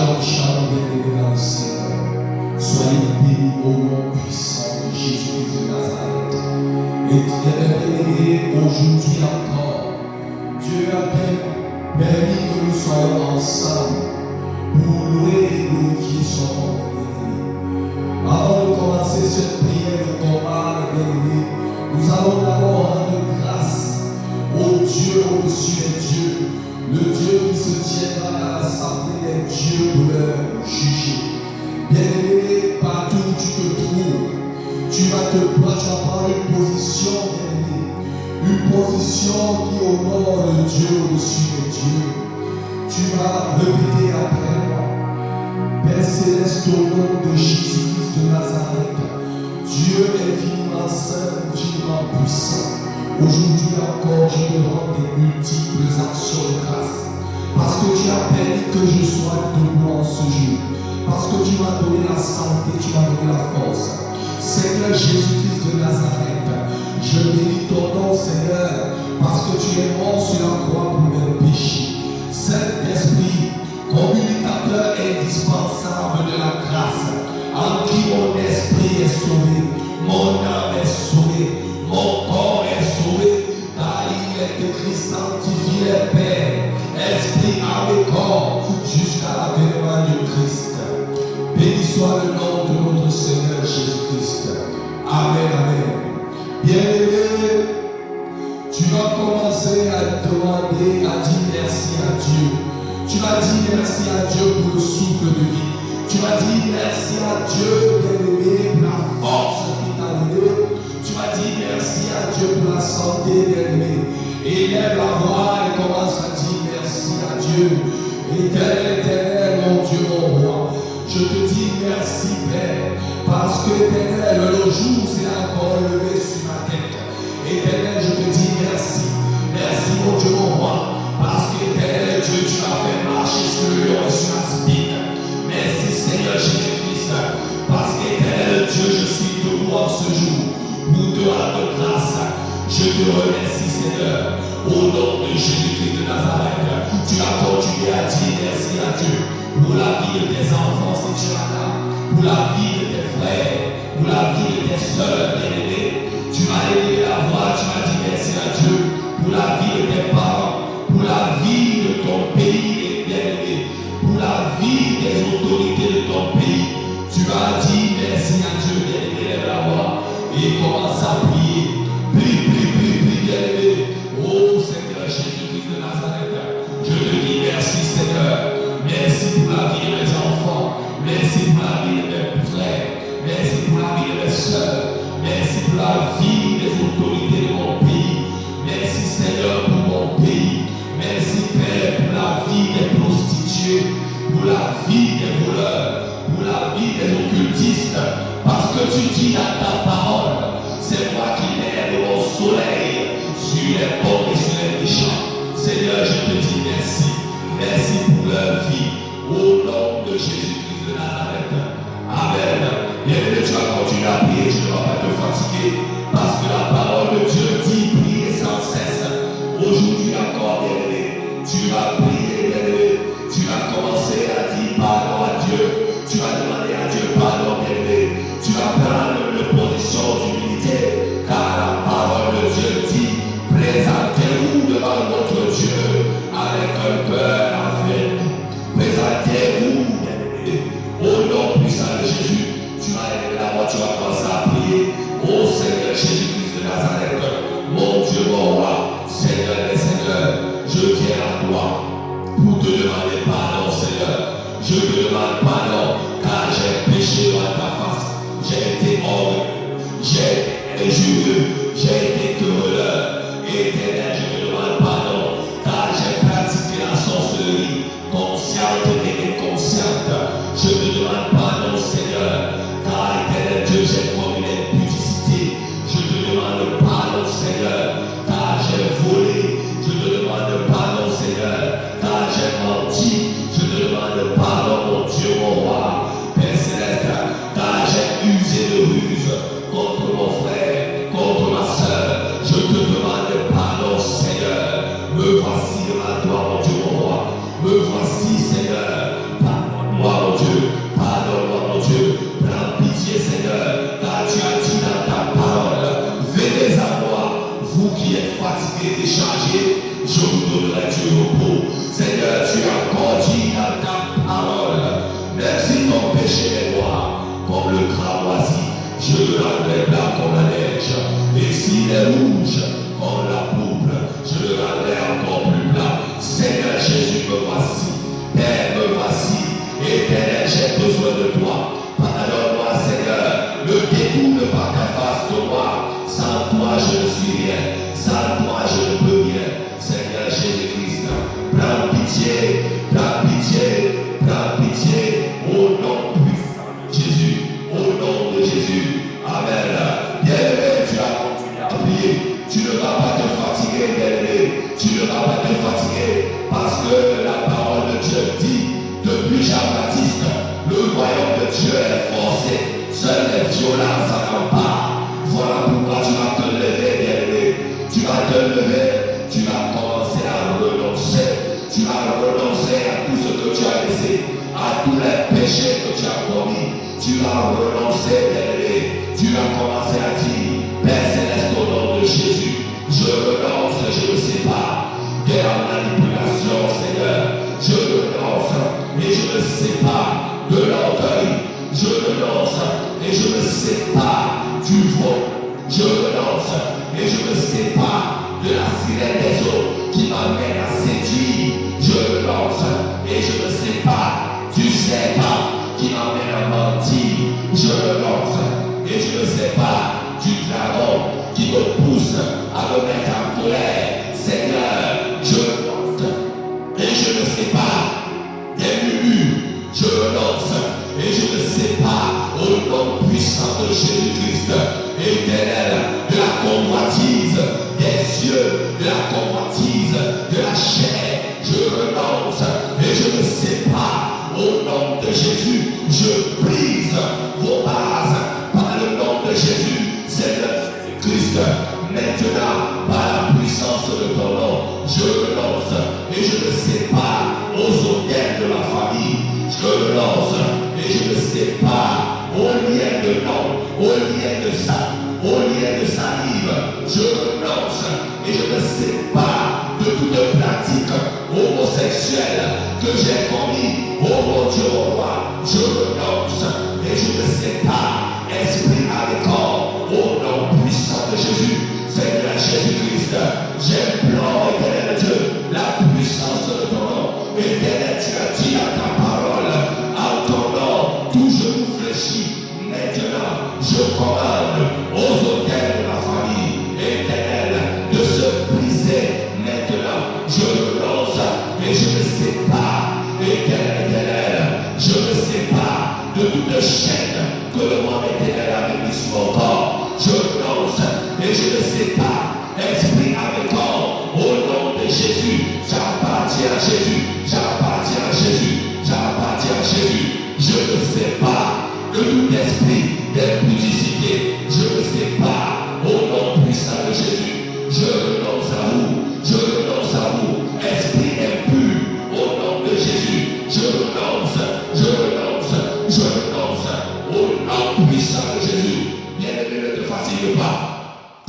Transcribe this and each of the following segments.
Shalom, shalom, bien-aimés dans le Seigneur. Soyez bénis au nom puissant de Jésus-Christ de Nazareth. Et bien-aimés, aujourd'hui encore, Dieu a permis que nous soyons ensemble pour louer et glorifier son nom, bien-aimés. Avant de commencer cette prière de combat, bien-aimés, nous allons d'abord rendre grâce au Dieu au-dessus des dieux, le Dieu qui se tiendra à l'assemblée des dieux pour leur juger. Bien-aimé, partout où tu te trouves, tu vas prendre une position, bien-aimé, une position qui honore le Dieu au-dessus des dieux. Tu vas répéter après moi: Père céleste, au nom de Jésus-Christ de Nazareth, Dieu infiniment saint, infiniment puissant. Aujourd'hui encore, je te rends des multiples actions de grâce. Parce que tu as permis que je sois debout en ce jour. Parce que tu m'as donné la santé, tu m'as donné la force. Seigneur Jésus-Christ de Nazareth, je bénis ton nom, Seigneur, parce que tu es mort sur la croix pour mes péchés. Saint-Esprit, communicateur indispensable de la grâce, en qui mon esprit est sauvé, mon âme est sauvée, mon corps est sauvé, car il est écrit: sanctifie les pères, esprit, âme et corps, jusqu'à l'avènement de Christ. Béni soit le nom de notre Seigneur Jésus-Christ. Amen, amen. Bien-aimé, tu vas commencer à demander, à dire merci à Dieu. Tu vas dire merci à Dieu pour le souffle de vie. Tu vas dire merci à Dieu, bien-aimé, pour la force qu'il t'a donnée. Tu vas dire merci à Dieu pour la santé, bien-aimé. Et lève la voix et commence à dire merci à Dieu. Éternel, éternel, mon Dieu, mon roi. Je te dis merci, Père, parce que, éternel, le jour s'est encore levé sur ma tête. Éternel, je te dis merci. Merci, mon Dieu, mon roi, parce que, éternel Dieu, tu m'as fait marcher sur le lion et sur la spine. Merci, Seigneur Jésus-Christ, parce que, éternel Dieu, je suis debout en ce jour pour te rendre grâce. Je te remercie, Seigneur, au nom de Jésus-Christ de Nazareth. Tu as continué à dire merci à Dieu pour la vie de tes enfants, si tu en as, pour la vie de tes frères, pour la vie de tes soeurs bien-aimées. Tu m'as élevé la voix, tu m'as dit merci à Dieu pour la vie de tes parents, pour la vie de ton pays bien-aimé, pour la vie des autorités de ton pays. Tu m'as dit merci à Dieu, bien-aimé, lève la voix et commence à prier. Prie, bien-aimé. Oh Seigneur Jésus-Christ de Nazareth, je te dis merci, Seigneur. Merci pour la vie de mes enfants. Merci pour la vie de mes frères. Merci pour la vie de mes soeurs. Merci pour la vie des autorités de mon pays. Merci, Seigneur, pour mon pays. Merci, Père, pour la vie des prostituées, pour la vie des voleurs, pour la vie des occultistes. Parce que tu dis dans ta parole: c'est moi qui lève mon soleil sur les pauvres et sur les méchants. Seigneur, je te dis merci. Merci pour leur vie. Au nom de Jésus-Christ de Nazareth. Amen. Bien-aimé, tu vas continuer à prier. Tu ne vas pas te fatiguer. Parce que la parole de Dieu dit: priez sans cesse. Aujourd'hui encore, bien-aimé, tu vas prier, bien-aimé. Tu vas commencer à dire pardon à Dieu. Tu vas demander à Dieu pardon, bien-aimé. Tu vas prendre une position d'humilité. Car la parole de Dieu dit: présentez-vous devant votre Dieu avec un cœur aveugle. Présentez-vous, bien-aimé, au nom puissant de Jésus. Tu vas élever la voix, tu vas commencer à prier. Ô Seigneur Jésus-Christ de Nazareth, mon Dieu, mon roi, Seigneur des seigneurs, je viens à toi pour te demander pardon, Seigneur. Jean-Baptiste, le royaume de Dieu est forcé. Seuls les violents s'en emparent. Voilà pourquoi tu vas te lever, bien-aimé. Tu vas te lever, tu vas commencer à renoncer. Tu vas renoncer à tout ce que tu as laissé, à tous les péchés que tu as commis. Tu vas renoncer, bien-aimé. Tu vas commencer à dire, Père Céleste, au nom de Jésus, je renonce, je ne sais pas, de la manipulation, Seigneur. Je renonce et je me sépare de l'orgueil. Je renonce et je me sépare du vol. Je renonce et je me sépare de la sirène des eaux qui m'amène à séduire. Je renonce et je me sépare du serpent qui m'amène à mentir. Je renonce et je me sépare du dragon qui me pousse à me mettre en colère. Seigneur, je renonce et je me sépare des murmures. Je renonce et je me sépare au nom puissant de Jésus-Christ, éternel, de la convoitise des yeux, de la convoitise de la chair. Je renonce et je me sépare au nom de Jésus. Je brise vos bases par le nom de Jésus, Seigneur Christ. Maintenant, par la puissance de ton nom, je renonce et je me sépare aux hôtels de ma famille. Je renonce et je me sépare aux liens de nom, aux liens de sang, aux liens de salive. Je renonce et je me sépare de toute pratique homosexuelle que j'ai commis. Oh mon Dieu, mon roi, je renonce et je me sépare, esprit avec corps, au nom puissant de Jésus. Seigneur Jésus-Christ, j'implore, éternel Dieu, la puissance de ton nom. Éternel, tu as dit à ta parole, en ton nom, tout genou fléchit. Maintenant, je commande aux hôtels de la famille, éternel, de se briser. Maintenant, je renonce et je me sépare, éternel, je me sépare de toute chaîne que le monde éternel a mis sur mon corps. Je renonce et je me sépare, esprit avec corps, au nom de Jésus. J'appartiens à Jésus, j'appartiens à Jésus, j'appartiens à Jésus. Je me sépare de tout esprit d'impudicité. Je me sépare au nom puissant de Jésus. Je renonce à vous, je renonce à vous, esprit impur, au nom de Jésus. Je renonce, je renonce, je renonce au nom puissant de Jésus. Bien-aimé, ne te fatigue pas.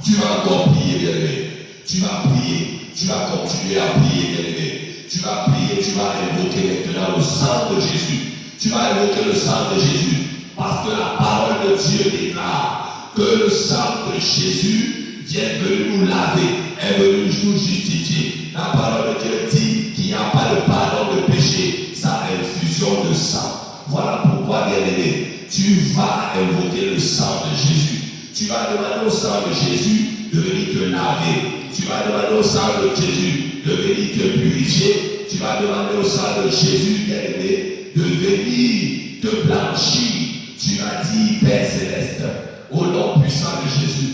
Tu vas encore prier, bien-aimé. Tu vas prier, tu vas continuer à prier, bien-aimé. Tu vas prier, tu vas évoquer maintenant le sang de Jésus. Tu vas évoquer le sang de Jésus. Parce que la parole de Dieu déclare que le sang de Jésus vient de nous laver, est venu nous justifier. La parole de Dieu dit qu'il n'y a pas de pardon de péché sans infusion de sang. Voilà pourquoi, bien-aimé, tu vas invoquer le sang de Jésus. Tu vas demander au sang de Jésus de venir te laver. Tu vas demander au sang de Jésus de venir te purifier. Tu vas demander au sang de Jésus, bien-aimé, de venir te blanchir. Tu vas dire, Père Céleste, au nom puissant de Jésus,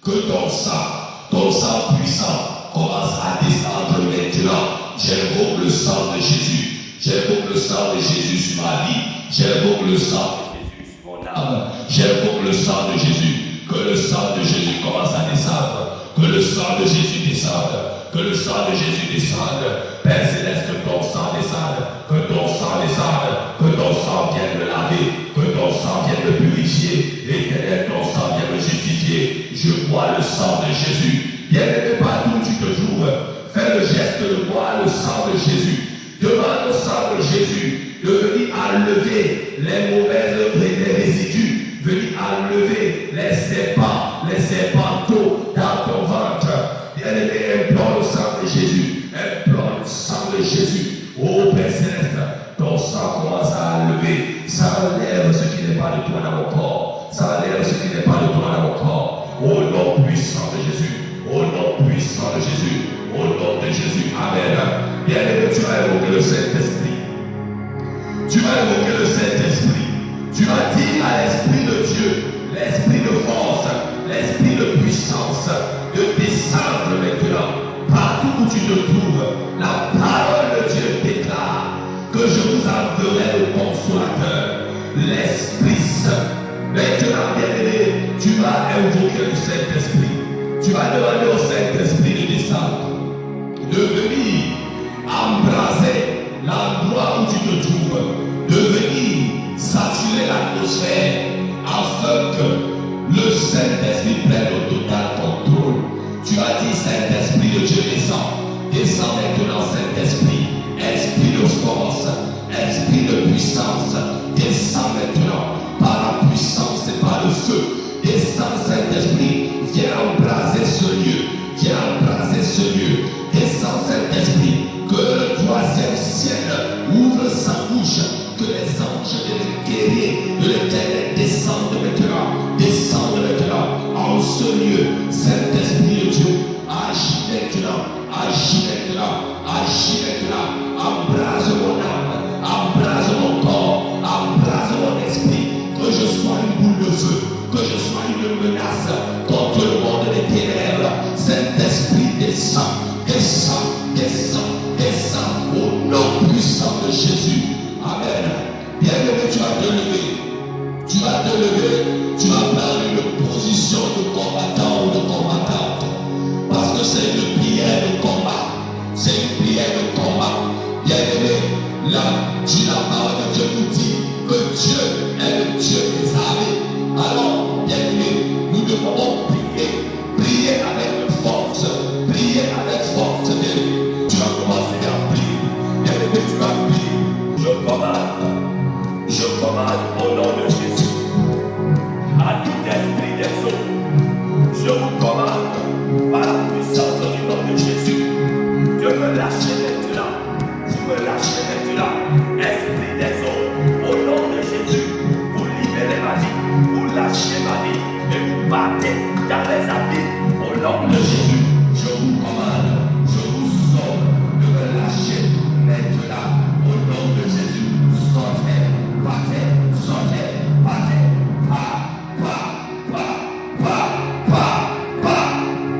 que ton sang puissant commence à descendre maintenant. J'invoque le sang de Jésus. J'invoque le sang de Jésus sur ma vie. J'invoque le sang de Jésus sur mon âme. J'invoque le sang de Jésus. Que le sang de Jésus commence à descendre. Que le sang de Jésus descende. Que le sang de Jésus descende. Père Céleste, que ton sang descende. Que ton sang descende. Que ton sang vienne me laver. Que ton sang vienne me purifier. Éternel, ton sang vienne me justifier. Je bois le sang de Jésus. Bien-aimé, partout où tu te trouves, fais le geste de boire le sang de Jésus. Demande au sang de Jésus de venir enlever les mauvaises résidus, venir enlever les serpentaux dans ton ventre. Bien-aimé, implore le sang de Jésus, implore le sang de Jésus. Oh Père Céleste, ton sang commence à enlever, ça enlève ce qui n'est pas de toi dans mon corps, ça enlève ce qui n'est pas de toi dans mon corps. Au nom puissant de Jésus, au nom puissant de Jésus, au nom de Jésus, Amen. Bien-aimé, tu vas évoquer le Saint-Esprit. Tu vas évoquer le Saint-Esprit. Tu vas dire à l'Esprit de Dieu, l'Esprit de force, l'Esprit de puissance, de descendre maintenant. Partout où tu te trouves, la parole de Dieu déclare que je vous enverrai le où tu te trouves, de venir saturer l'atmosphère afin que le Saint-Esprit prenne le total contrôle. Tu as dit, Saint-Esprit de Dieu, descends maintenant, Saint-Esprit, esprit de force, esprit de puissance, descends maintenant par la puissance et par le feu. Descends, Saint-Esprit, viens embraser ce lieu, viens embraser ce lieu. Descends, Saint-Esprit, que le troisième ciel ouvre sa bouche, que les anges et les guerriers de l'Éternel descendent maintenant en ce lieu. Saint-Esprit de Dieu, agis maintenant, agis maintenant, agis maintenant. Embrase mon âme, embrase mon corps, embrase mon esprit. Que je sois une boule de feu, que je sois une menace contre le monde des ténèbres. Saint-Esprit, descends, descends, descends, descends au nom puissant de Jésus. Amen. Bien-aimé, tu vas te lever. Tu vas te lever. Tu vas prendre une position de combattant ou de combattante. Parce que c'est une prière de combat. C'est une prière de combat. Bien-aimé, là, la parole de Dieu nous dit que Dieu est le Dieu des armées. Alors, bien-aimé, nous devons prier. Prier avec force. Prier avec force. Tu vas commencer à prier. Bien-aimé, tu vas prier. Je commande au nom de Jésus à tout esprit des eaux. Je vous commande par la puissance du nom de Jésus de me lâcher maintenant. Vous me lâchez maintenant. Esprit des eaux, au nom de Jésus, vous libérez ma vie, vous lâchez ma vie et vous partez dans les abîmes. Au nom de Jésus, je vous commande, je vous somme de me lâcher maintenant. Au nom de Jésus, sortez, partez, sortez, partez,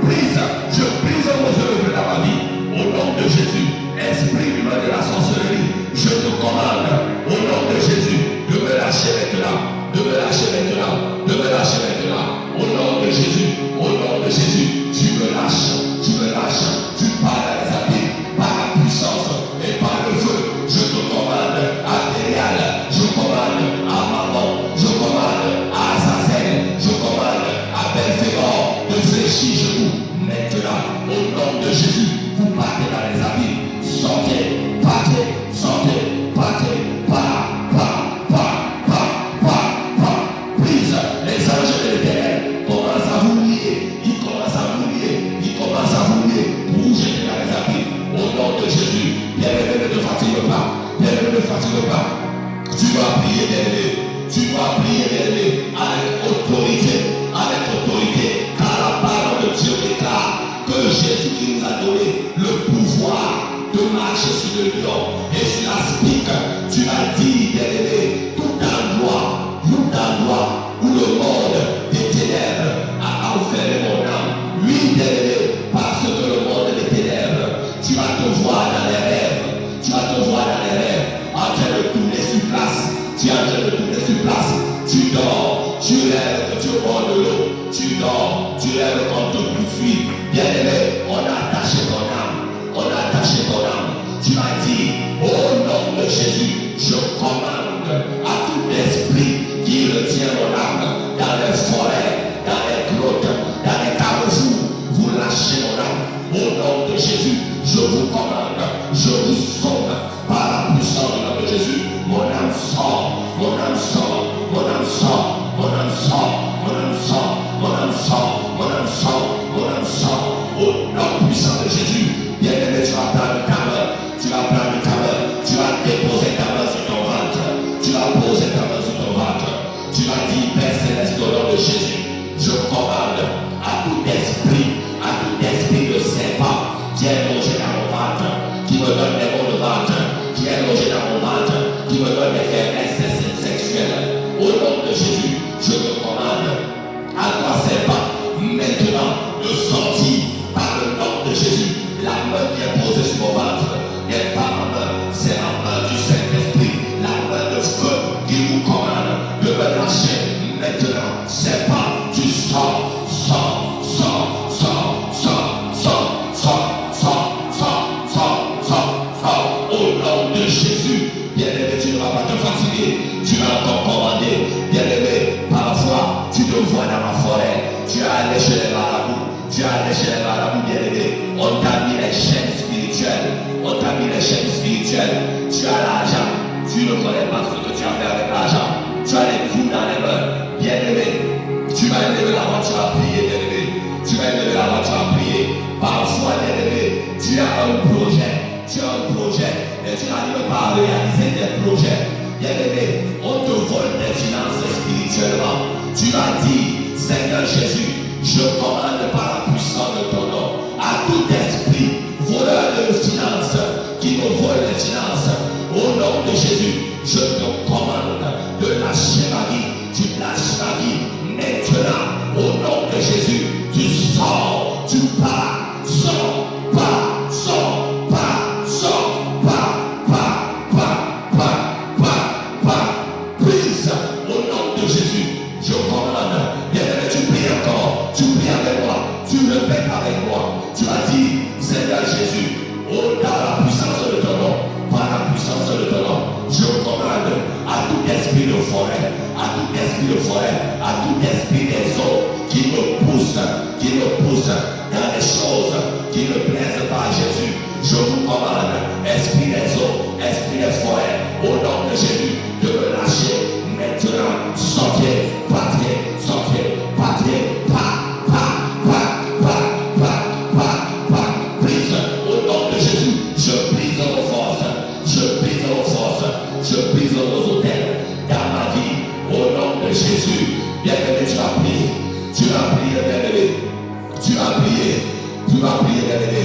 brise, je brise vos œuvres dans ma vie. Au nom de Jésus, esprit humain de la sorcellerie, je te commande, au nom de Jésus, de me lâcher maintenant, de me lâcher maintenant, de me lâcher maintenant. Au nom de Jésus, tu me lâches, tu pars dans les abîmes, par la puissance et par le feu. Je te commande à Bérial, je commande à Maman, je commande à Azazel, je commande à Belphégor de fléchir genoux. Maintenant, au nom de Jésus, vous partez dans les abîmes. Sortez, partez, sortez, partez, prise. Les anges de l'Éternel commencent à vous lier. Ils commencent à vous lier. Ils commencent à vous lier. Vous jetez dans les abîmes. Au nom de Jésus, bien-aimé, ne te fatigue pas. Bien-aimé, ne te fatigue pas. Tu vas prier, bien-aimé. Tu vas prier, bien-aimé, avec autorité. Avec autorité. Car la parole de Dieu déclare que Jésus qui nous a donné le pouvoir de marcher sur le lion et sur la spique. Tu as dit, bien-aimé, tout endroit où le monde des ténèbres a enfermé mon âme. Oui, bien-aimé, parce que le monde des ténèbres, tu vas te voir dans les rêves. Tu vas te voir dans les rêves, en train de tourner sur place. Tu es en train de tourner sur place. Tu dors, tu rêves que tu bords de l'eau. Tu dors, tu rêves qu'on te poursuit. Bien-aimé, on a attaché ton âme. On a attaché ton âme. Tu as dit, au nom de Jésus, je commande à tout esprit qui retient mon âme dans les forêts, dans les grottes, dans les carrefours. Vous lâchez mon âme. Au nom de Jésus, je vous commande, je vous somme par la puissance du nom de Jésus. Mon âme sort, mon âme sort, mon âme sort, mon âme sort, mon âme sort, mon âme sort, mon âme sort, mon âme sort. Au nom puissant de Jésus, bien-aimé, tu vas prendre ta main, tu vas prendre ta main, tu vas déposer ta main sur ton ventre, tu vas poser ta main sur ton ventre. Tu vas dire, Père Céleste, au nom de Jésus, je commande à tout esprit de serpent qui est logé dans mon ventre, qui me donne des maux de ventre, qui est logé dans mon ventre, qui me donne des faiblesses sexuelles. Au nom de Jésus, je te commande à toi, serpent, maintenant de sortir par le nom de Jésus. La main qui est posée sur mon ventre n'est pas ma main, c'est la main du Saint-Esprit, la main de feu qui vous commande de me lâcher maintenant. Serpent, tu sors. Au nom de Jésus, spirituel. Tu as l'argent. Tu ne connais pas ce que tu as fait avec l'argent. Tu as les coups dans les mains. Bien-aimé, tu vas élever la voix, tu vas prier, bien-aimé. Tu vas élever la voix, tu vas prier. Parfois, bien-aimé, tu as un projet. Tu as un projet, mais tu n'arrives pas à réaliser tes projets. Bien-aimé, on te vole tes finances spirituellement. Tu vas dire, Seigneur Jésus, je commande par la puissance de ton nom à tout esprit voleur de finances qui me vole les finances. Au nom de Jésus, je te commande de lâcher ma vie. Tu lâches ma vie maintenant. Au nom de Jésus, tu sors, tu pars, sors, pars, sors, pars, sors, pars, pars, pars, pars, pars, pars. Prise au nom de Jésus. Je commande. Bien-aimé, tu pries encore. Tu pries avec moi. Tu répètes avec moi. Tu as dit, Seigneur Jésus, oh, dans la puissance de ton nom, par la puissance de ton nom, je commande à tout esprit de forêt, à tout esprit de forêt, à tout esprit des eaux qui me pousse dans les choses qui ne plaisent pas à Jésus. Je vous commande, esprit des eaux, esprit des forêts, au nom de Jésus, de me lâcher maintenant. Sortez, partez, sortez, partez, prise au nom de Jésus. Je brise vos forces, je brise vos forces, je brise vos hôtels dans ma vie, au nom de Jésus. Bien-aimé, tu vas prier, bien-aimé, tu vas prier, bien-aimé.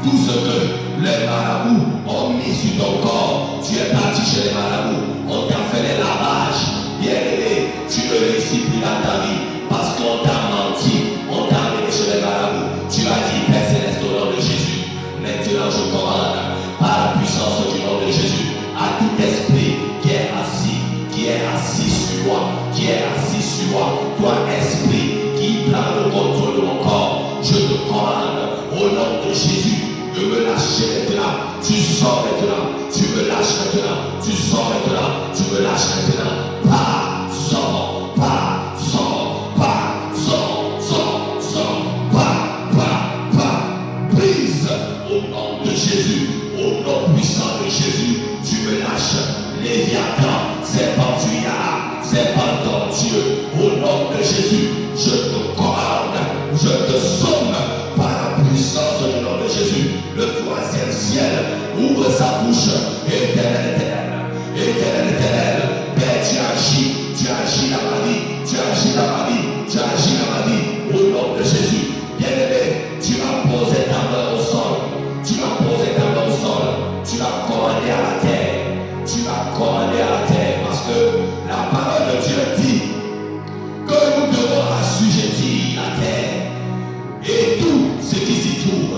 Tout ce que les marabouts ont mis sur ton corps, tu es parti chez les marabouts, on t'a fait les lavages. Bien-aimé, tu ne réussis plus dans ta vie parce qu'on t'a menti, on t'a amené chez les marabouts. Tu as dit, Père Céleste, au nom de Jésus. Maintenant, je commande par la puissance du nom de Jésus à tout esprit qui est assis sur moi, toi esprit qui prend le contrôle de mon corps, je te commande au nom de Jésus de me lâcher maintenant. Tu sors maintenant, tu me lâches maintenant, tu sors maintenant, tu me lâches maintenant. Pas, sors, pas, sors, pas, sors, sors, sors, pas, brise au nom de Jésus, au nom puissant de Jésus, tu me lâches. Léviathan, c'est pas fuyard, c'est pas tortueux. Au nom de Jésus, je te commande, je te somme par la puissance du nom de Jésus. Le troisième ciel ouvre sa bouche. Éternel, Père, tu agis dans ma vie, tu agis dans ma vie. Au nom de Jésus, bien-aimé, tu vas poser ta main au sol, tu vas commander à la terre. Tu vas commander à la terre parce que la parole de Dieu dit que nous devons assujettir la terre et tout ce qui s'y trouve.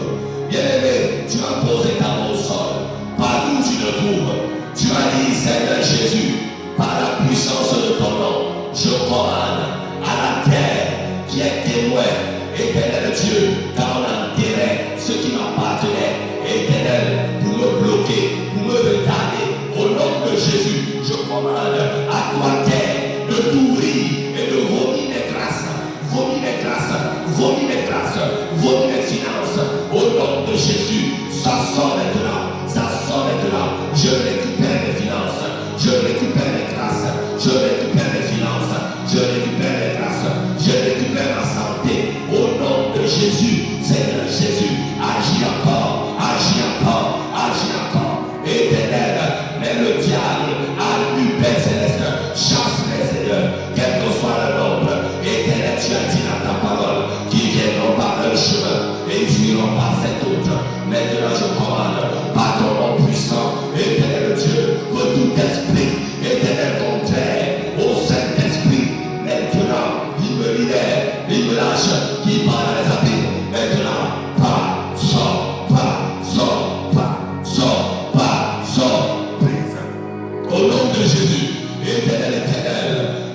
Bien-aimé, tu vas poser ta main au sol. Partout où tu te trouves, tu vas dire, Seigneur Jésus, par la puissance de ton nom, je commande à la terre qui est témoin, éternel Dieu, car on enterrait ce qui m'appartenait, éternel, pour me bloquer, pour me retarder. Au nom de Jésus, je commande à toi terre de t'ouvrir et de vomir mes grâces, vomir mes finances. Au nom de Jésus, ça sort maintenant. Je récupère mes finances, je récupère mes grâces, je récupère mes finances, je récupère mes grâces, je récupère ma santé. Au nom de Jésus, Seigneur Jésus, agis encore. Éternel, mais le diable a lu, Père Céleste, chasse les seigneurs, quel que soit le nombre. Éternel, tu as dit dans ta parole qu'ils viendront par un chemin et ils fuiront par cet autre. Maintenant, je commande par ton nom puissant, éternel Dieu, que tout esprit, éternel contraire au Saint-Esprit, maintenant, il me libère, il me lâche, qui parle les habits. Maintenant, pas, sors. Au nom de Jésus, éternel,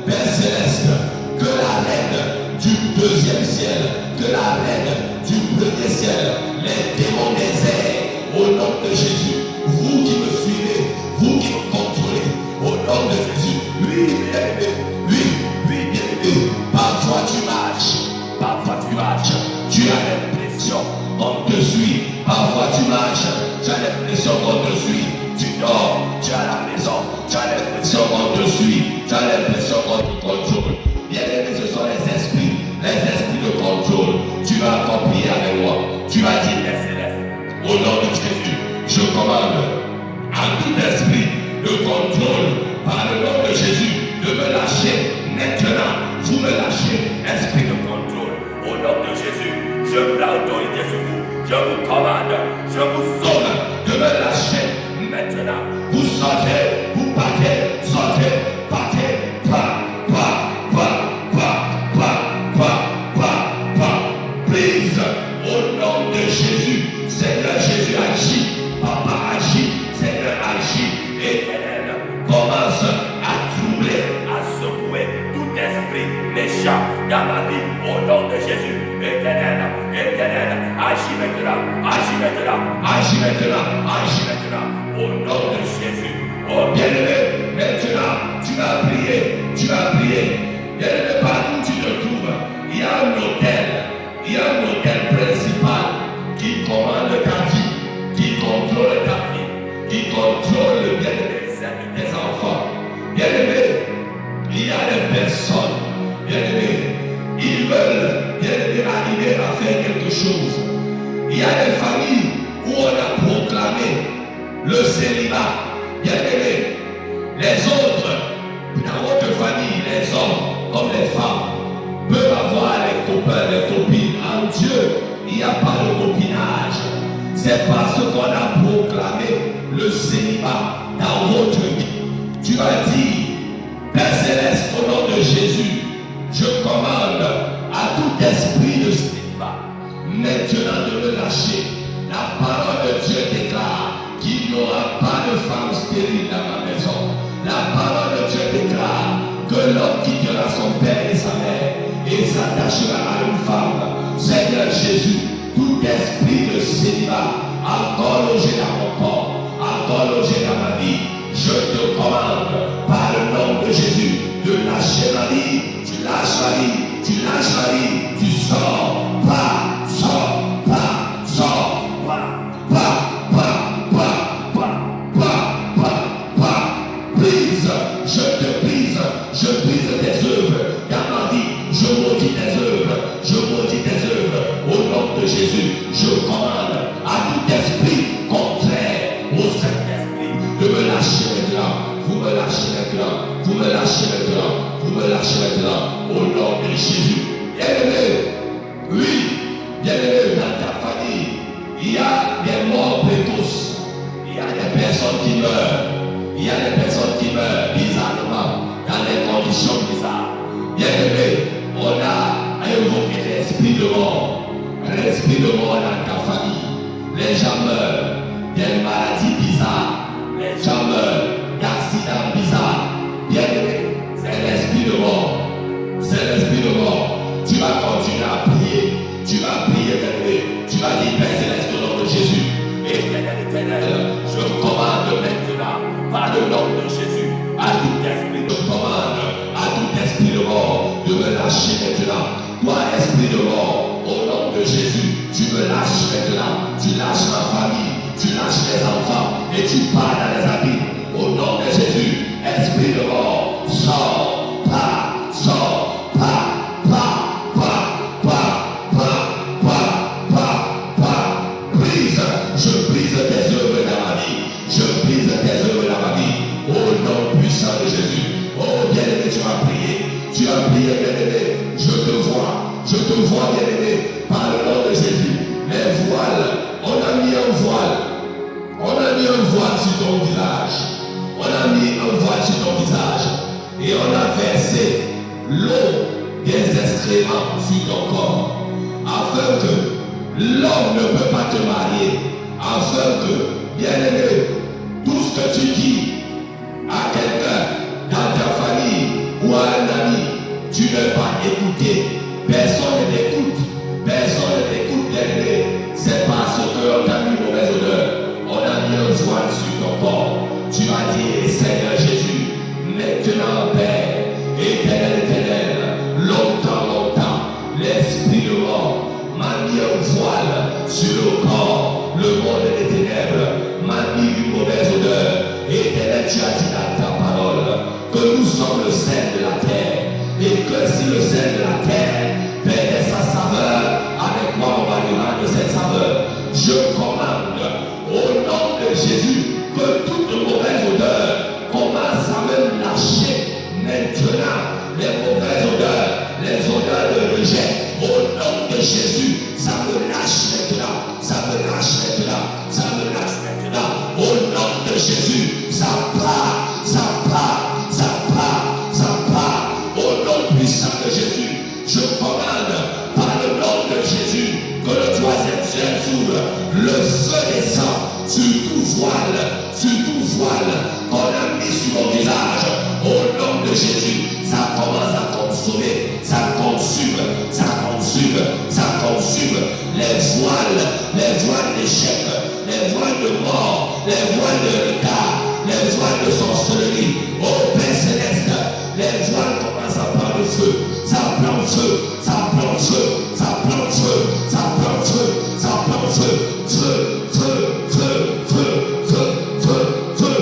Père Céleste, que la reine du deuxième ciel, que la reine du premier ciel, les démons des airs, au nom de Jésus, vous qui me suivez, vous qui me contrôlez, au nom de Jésus, oui, bien-aimé, parfois tu marches, tu as l'impression qu'on te suit, parfois tu marches, tu as l'impression qu'on te suit, tu dors l'impression qu'on te suit, tu as l'impression qu'on te contrôle. Bien aimé, ce sont les esprits de contrôle. Tu vas prier avec moi. Tu vas dire, Père Céleste, au nom de Jésus, je commande à tout esprit de contrôle par le nom de Jésus de me lâcher maintenant. Vous me lâchez, esprit de contrôle. Au nom de Jésus, je prends autorité sur vous. Je vous commande, je vous ordonne de me lâcher maintenant. Vous sortez, vous partez, sortez, partez, please, au nom de Jésus, Seigneur Jésus agit, Papa agit, Seigneur agit, Éternel, commence à troubler, à secouer tout esprit méchant dans ma vie, au nom de Jésus, Éternel, agis maintenant, agis maintenant, agis maintenant, agis maintenant, au nom de Jésus. Oh bien-aimé, maintenant, tu vas prier, bien-aimé, partout où tu te trouves, il y a un hôtel principal qui commande ta vie, qui contrôle ta vie, qui contrôle le bien-aimé de tes enfants. Bien-aimé, il y a des personnes, bien-aimé, ils veulent, bien-aimé, arriver à faire quelque chose. Il y a des familles où on a proclamé le célibat. Bien-aimé, les autres, dans votre famille, les hommes comme les femmes, peuvent avoir les copains, les copines. En Dieu, il n'y a pas de copinage. C'est parce qu'on a proclamé le célibat dans votre vie. Tu vas dire, Père Céleste, au nom de Jésus, je commande à tout esprit de célibat maintenant de me lâcher. La parole de Dieu déclare qu'il n'y aura pas de femme stérile dans ma maison. La parole de Dieu déclare que l'homme quittera son père et sa mère et s'attachera à une femme. Seigneur Jésus, tout esprit de célibat encore logé dans mon corps, encore logé dans ma vie, je te commande par le nom de Jésus de lâcher ma vie. Tu lâches ma vie, tu lâches ma vie, tu sors, pas, sors, pas, sors, pas. Je brise tes œuvres dans ma vie, je maudis tes œuvres, au nom de Jésus, je commande à tout esprit contraire au Saint-Esprit de me lâcher maintenant, vous me lâchez maintenant, au nom de Jésus. Bien-aimé, oui, bien-aimé, dans ta famille, il y a des morts précoces, il y a des personnes qui meurent bizarrement, dans des conditions bizarres. Bien-aimé, on a évoqué l'esprit de mort dans ta famille. Les gens meurent des maladies bizarres, les gens meurent d'accidents bizarres. Bien-aimé, c'est l'esprit de mort. Tu vas continuer à prier, bien-aimé. Tu vas dire, Père Céleste, au nom de Jésus, Éternel, je commande maintenant, par le nom de Jésus, à tout esprit de commande, à tout esprit de mort, de me lâcher maintenant. Toi, esprit de mort, au nom de Jésus, tu me lâches maintenant. Tu lâches ma famille, tu lâches les enfants et tu pars dans les abîmes. Au nom de Jésus, esprit de mort, sors, pas, je brise tes œuvres dans ma vie, au nom puissant de Jésus. Oh bien-aimé, tu vas prier, bien-aimé, je te vois, bien-aimé, par le nom de Jésus. Les voiles, on a mis un voile sur ton visage, et on a versé l'eau des excréments sur ton corps, afin que l'homme ne peut pas te marier, afin que, bien-aimé, tout ce que tu dis à quelqu'un dans ta famille ou à un ami, tu ne vas pas écouter. Personne ne t'écoute, bien-aimé. C'est parce qu'on t'a mis mauvaise odeur, on a mis un voile sur ton corps. Tu vas dire, Seigneur Jésus, maintenant, Père, éternel, longtemps, l'esprit de mort m'a mis un voile sur le corps, le monde des ténèbres m'a mis une mauvaise odeur, éternel. que nous sommes le sel de la terre. Et que si le sel de la terre perdait sa saveur, avec quoi on va lui rendre cette saveur? Je commande au nom de Jésus que toute mauvaise odeur commence à me lâcher maintenant. Les mauvaises odeurs, les odeurs de rejet, au nom de Jésus, ça me lâche maintenant, ça me lâche maintenant, ça me lâche maintenant. Au nom de Jésus, ça part, ça part, ça part, ça part. Au nom puissant de Jésus, je commande par le nom de Jésus que le troisième ciel s'ouvre, le feu descend sur tout voile qu'on a mis sur mon visage. Au nom de Jésus, ça commence à consommer, ça consume les voiles d'échec, les voiles de mort, les voiles de retard, les voiles de sorcellerie. Au Père Céleste, les voiles commencent à prendre feu, ça prend feu, ça prend feu, ça prend feu, ça prend feu, ça prend feu, feu, feu, feu, feu, feu, feu, feu,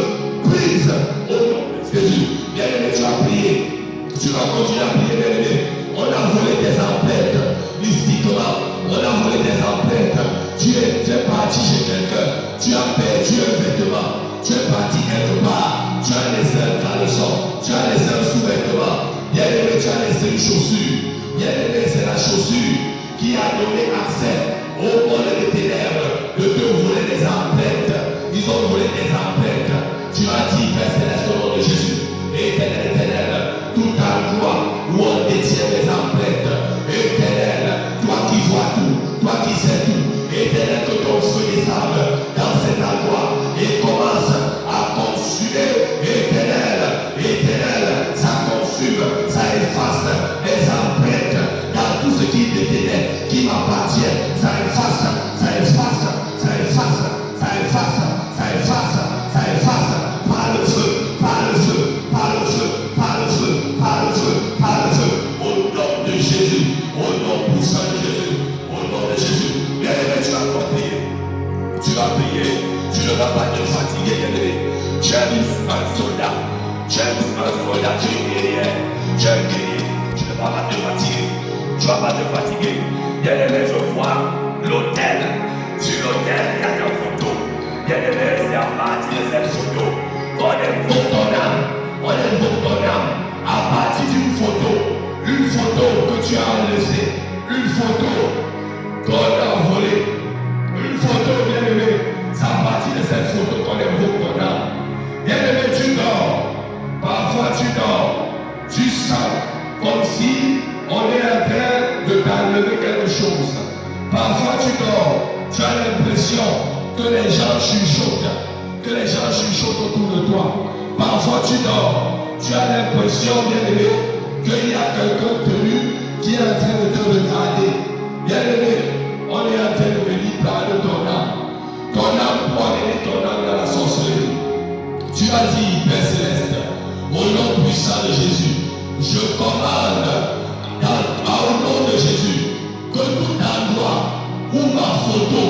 prise au nom de Jésus. Bien-aimé, tu as prié, tu vas continuer à prier, bien-aimé. On a volé des emplettes, mystiquement, on a volé des emplettes. Tu es parti chez quelqu'un, tu as perdu un vêtement, tu es parti quelque part, tu as laissé un caleçon, tu as laissé un sous-vêtement. Bien-aimé, tu as laissé une chaussure. Bien-aimé, c'est la chaussure qui a donné accès au monde des ténèbres de te voler des emplettes. Ils ont volé des emplettes. Tu as dit, Père Céleste, au nom de Jésus, Éternel, éternel, tout endroit où on détient les emplettes, éternel, toi qui vois tout, toi qui sais tout, éternel, que ton feu descende dans cet endroit et commence à consumer, éternel, éternel, ça consume, ça efface les emplettes dans tout ce qui détenait, qui m'appartient, ça efface, ça efface, ça efface, ça efface, ça efface, ça efface, par le feu, par le feu, par le feu, par le feu, par le feu, par le feu, au nom de Jésus, au nom puissant de Jésus, au nom de Jésus. Bien-aimé, tu vas prier, tu vas prier, tu ne vas pas te fatiguer, bien-aimé. Tu es un soldat, tu es un soldat, tu es guerrier, tu es guerrier, tu ne vas pas te fatiguer, tu ne vas pas te fatiguer. Bien-aimé, je vois l'autel, sur l'autel, il y a des photos. Bien-aimé, c'est à partir de cette photo qu'on invoque ton âme, on invoque ton âme à partir d'une photo que tu as laissée, une photo qu'on a volée, une photo, bien-aimé, c'est à partir de cette photo qu'on invoque ton âme. Bien-aimé, tu dors, parfois tu dors, tu sens comme si on est en train de t'enlever quelque chose. Parfois tu dors, tu as l'impression que les gens chuchotent, autour de toi. Parfois tu dors, tu as l'impression, bien-aimé, qu'il y a quelqu'un tenu qui est en train de te regarder. Bien-aimé, on est en train de venir parler de ton âme pour amener ton âme dans la sorcellerie. Tu as dit, Père Céleste, au nom puissant de Jésus, je commande au nom de Jésus que tout endroit où ma photo,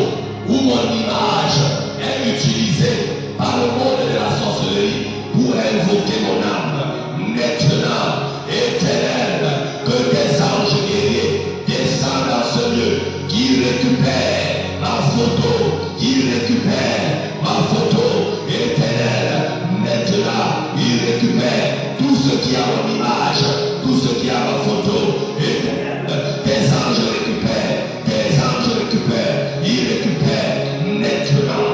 où mon image est utilisée par le monde de la sorcellerie pour invoquer mon âme, maintenant, éternel, que des anges guerriers descendent dans ce lieu, qui récupèrent ma photo, éternel, maintenant, ils récupèrent tout ce qui a mon image, tout ce qui a ma photo, éternel, des anges récupèrent, ils récupèrent maintenant,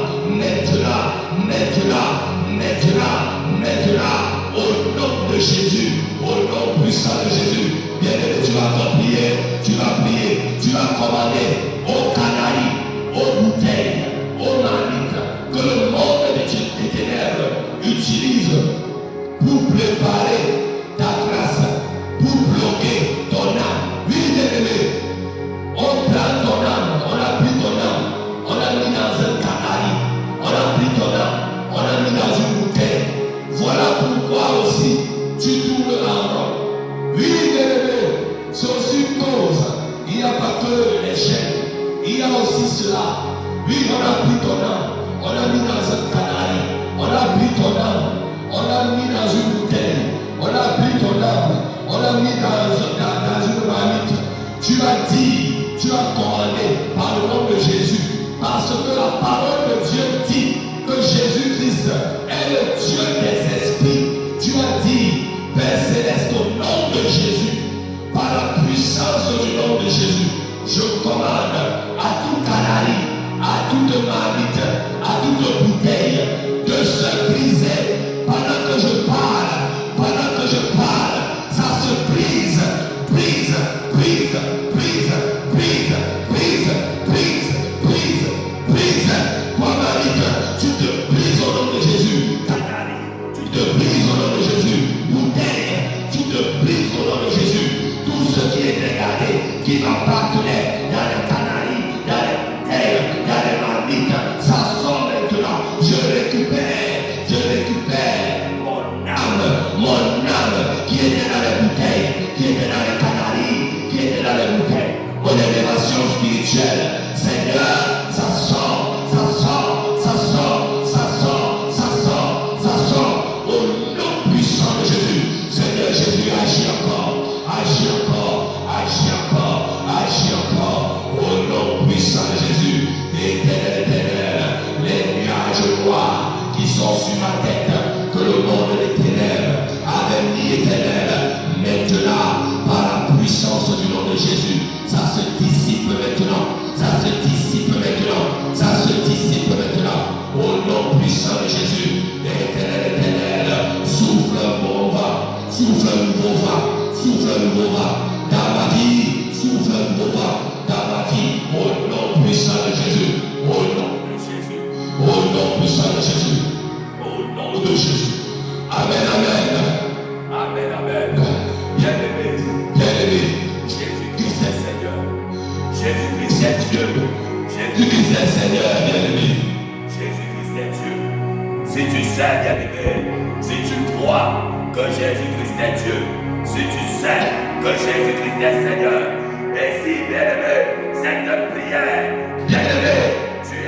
au nom de Jésus, au nom puissant de Jésus. Bien-aimé, tu vas prier, tu vas commander aux canailles, aux bouteilles, aux maniques que le monde des ténèbres utilise pour préparer ta grâce, pour bloquer ton âme. Oui, bien-aimé, on prend ton âme, on a pris ton âme, on a mis dans un canaille, on a pris ton âme, on a mis dans une bouteille. Voilà pourquoi aussi tu tournes en rond. Oui, bien-aimé, c'est aussi une cause. Il n'y a pas que les chaînes, il y a aussi cela. Oui, on a pris ton âme, on a mis dans un canaille, on a pris ton âme, on a mis dans une bouteille, on a Père céleste, au nom de Jésus, par la puissance du nom de Jésus, je commande à tout canaille, à toute marmite, à toute bouteille de se briser pendant que je parle, ça se brise, brise, brise, brise, brise, brise, brise, brise, brise. Toi, marmite, tu te brises au nom de Jésus. Canaille, tu te brises au nom de Jésus. Bouteille, tu te brises au nom de Jésus. Tout ce qui est dégagé, qui m'appartenait dans les canailles, dans les bouteilles, dans les marmites, ça sort maintenant. Je récupère mon âme qui était dans les bouteilles, qui était dans les canailles, qui était dans les bouteilles. Mon élévation spirituelle, Seigneur, ça sort, ça sort, ça sort, ça sort, ça sort, ça sort. Au nom puissant de Jésus, Seigneur Jésus, agis encore, agis encore, agis encore, agis encore. Au nom puissant de Jésus, éternel, les nuages noirs qui sont sur ma tête, que le monde des ténèbres avait mis éternel, maintenant, par la puissance du nom de Jésus, ça se dissipe maintenant, ça se dissipe maintenant, ça se dissipe maintenant. Au nom puissant de Jésus, éternel, souffle un bon vent, souffle un nouveau vent, souffle un nouveau vent dans ma vie, souffle un nouveau vent dans ma vie. Au nom puissant de Jésus, au nom de Jésus, au nom puissant de Jésus, au nom de Jésus. Amen, amen. Amen, amen. Bien-aimé, bien-aimé, Jésus-Christ est Seigneur. Jésus-Christ est Dieu. Jésus-Christ est Seigneur, bien-aimé. Jésus-Christ est Dieu. Si tu sais, bien-aimé, si tu crois que Jésus-Christ est Dieu, si tu sais que Jésus-Christ est Seigneur, et si, bien-aimé, cette prière, bien-aimé, tu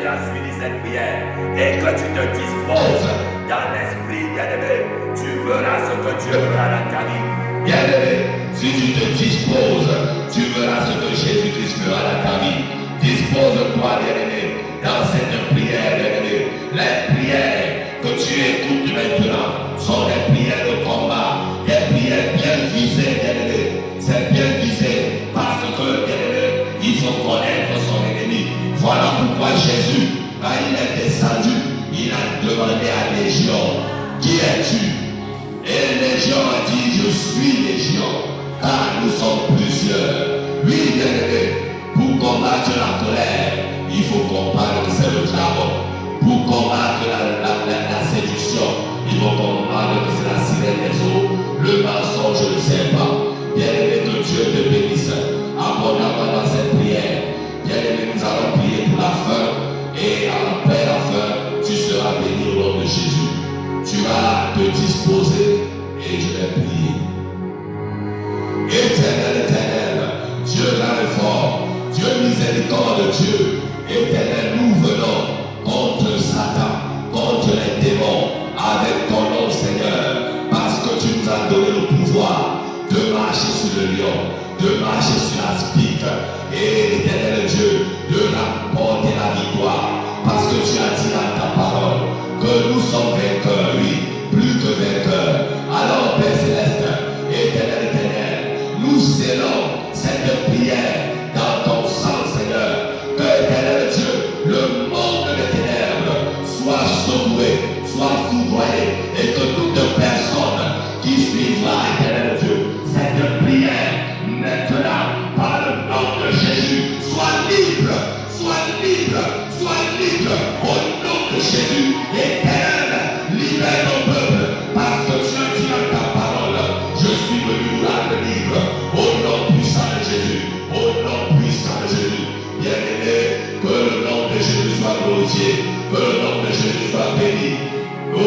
as suivi cette prière et que tu te disposes dans l'esprit, bien-aimé, tu verras ce que Dieu fera dans ta vie. Bien-aimé, si tu te disposes, tu verras ce que Jésus-Christ fera dans ta vie. Dispose-toi, bien-aimé, dans cette prière, bien-aimé. Les prières que tu écoutes maintenant sont des prières de combat, des prières bien visées, bien-aimé. C'est bien visé parce que, bien-aimé, il faut connaître son ennemi. Voilà pourquoi Jésus, quand il est descendu, il a demandé à Légion, qui es-tu? Et Légion a dit, je suis Légion, car nous sommes plusieurs. Oui, bien-aimé, pour combattre la colère, il faut combattre le diable. Pour combattre la séduction, il faut combattre la sirène des eaux. Le mensonge, je ne sais pas. Bien-aimé, que Dieu te bénisse abondamment dans cette prière. Bien-aimé, nous allons prier pour la fin. Et après la fin, tu seras béni au nom de Jésus. Tu vas te disposer et je vais prier. Éternel, éternel, Dieu là est fort, Dieu miséricorde, Dieu éternel, nous venons contre Satan, contre les démons, avec ton nom, Seigneur, parce que tu nous as donné le pouvoir de marcher sur le lion, de marcher sur la spique, et éternel Dieu, de rapporter la victoire, parce que tu as dit dans ta parole que nous sommes vainqueurs, oui, plus que vainqueurs. Alors, Père Céleste, éternel, éternel, nous scellons cette prière dans ton sang, Seigneur, que, éternel Dieu, le monde des ténèbres soit secoué, soit foudroyé, et que toute personne qui suivra, éternel Dieu, cette prière maintenant, par le nom de Jésus, soit libre, soit libre, soit libre, au nom de Jésus, éternel, libère ton peuple, parce que tu as dit dans ta parole, je suis venu nous rendre libre, au nom puissant de Jésus, au nom puissant de Jésus, bien-aimé, que le nom de Jésus soit glorifié, que le nom de Jésus soit béni, au nom